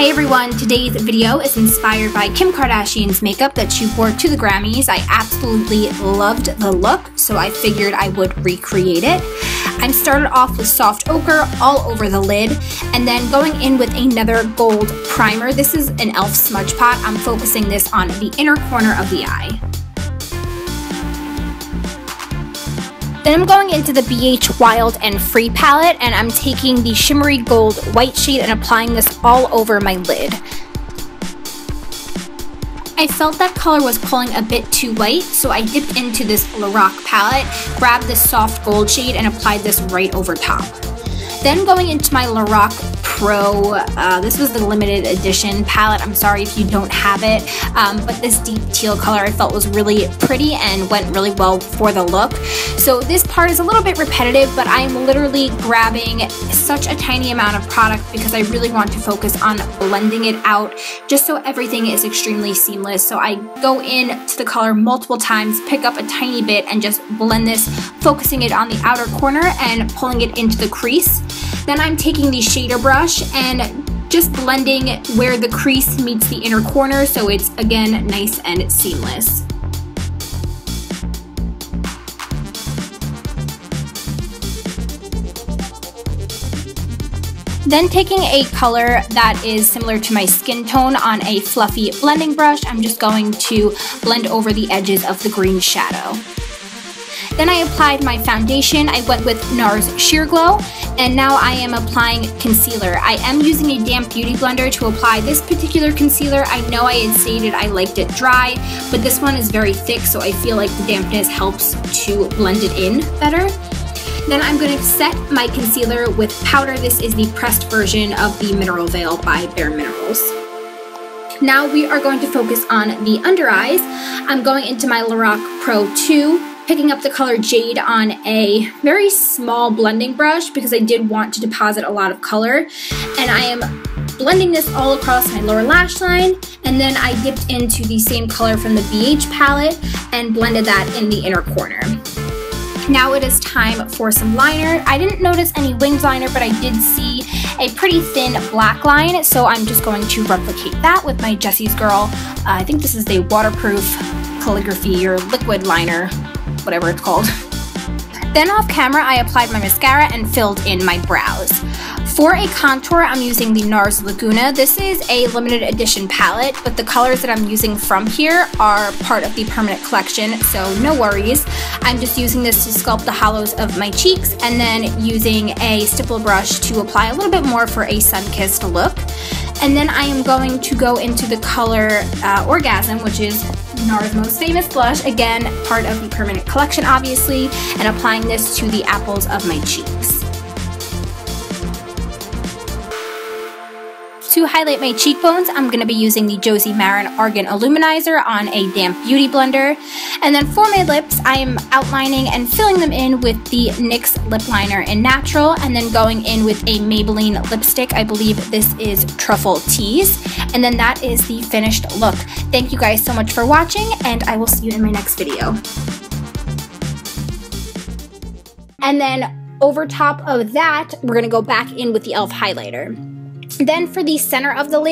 Hey everyone, today's video is inspired by Kim Kardashian's makeup that she wore to the Grammys. I absolutely loved the look, so I figured I would recreate it. I started off with soft ochre all over the lid, and then going in with another gold primer. This is an e.l.f. smudge pot. I'm focusing this on the inner corner of the eye. Then I'm going into the BH Wild and Free palette, and I'm taking the shimmery gold white shade and applying this all over my lid. I felt that color was pulling a bit too white, so I dipped into this Lorac palette, grabbed this soft gold shade, and applied this right over top. Then going into my Lorac Pro, this was the limited edition palette. I'm sorry if you don't have it, but this deep teal color I felt was really pretty and went really well for the look. So this part is a little bit repetitive, but I'm literally grabbing such a tiny amount of product because I really want to focus on blending it out just so everything is extremely seamless. So I go in to the color multiple times, pick up a tiny bit, and just blend this, focusing it on the outer corner and pulling it into the crease. Then I'm taking the shader brush and just blending where the crease meets the inner corner so it's, again, nice and seamless. Then taking a color that is similar to my skin tone on a fluffy blending brush, I'm just going to blend over the edges of the green shadow. Then I applied my foundation. I went with Nars Sheer Glow, and now I am applying concealer. I am using a damp beauty blender to apply this particular concealer. I know I had stated I liked it dry, but this one is very thick, so I feel like the dampness helps to blend it in better. Then I'm going to set my concealer with powder. This is the pressed version of the Mineral Veil by bareMinerals. Now we are going to focus on the under eyes. I'm going into my Lorac Pro 2, picking up the color Jade on a very small blending brush because I did want to deposit a lot of color. And I am blending this all across my lower lash line, and then I dipped into the same color from the BH palette and blended that in the inner corner. Now it is time for some liner. I didn't notice any winged liner, but I did see a pretty thin black line, so I'm just going to replicate that with my Jessie's Girl. I think this is the waterproof calligraphy or liquid liner, whatever it's called. Then off camera, I applied my mascara and filled in my brows. For a contour, I'm using the Nars Laguna. This is a limited edition palette, but the colors that I'm using from here are part of the permanent collection, so no worries. I'm just using this to sculpt the hollows of my cheeks and then using a stipple brush to apply a little bit more for a sun-kissed look. And then I am going to go into the color Orgasm, which is Nars' most famous blush, again, part of the permanent collection, obviously, and applying this to the apples of my cheeks. To highlight my cheekbones, I'm going to be using the Josie Maran Argan Illuminizer on a damp beauty blender. And then for my lips, I am outlining and filling them in with the NYX Lip Liner in Natural, and then going in with a Maybelline lipstick. I believe this is Truffle Tease. And then that is the finished look. Thank you guys so much for watching, and I will see you in my next video. And then over top of that, we're going to go back in with the e.l.f. highlighter. Then for the center of the lid,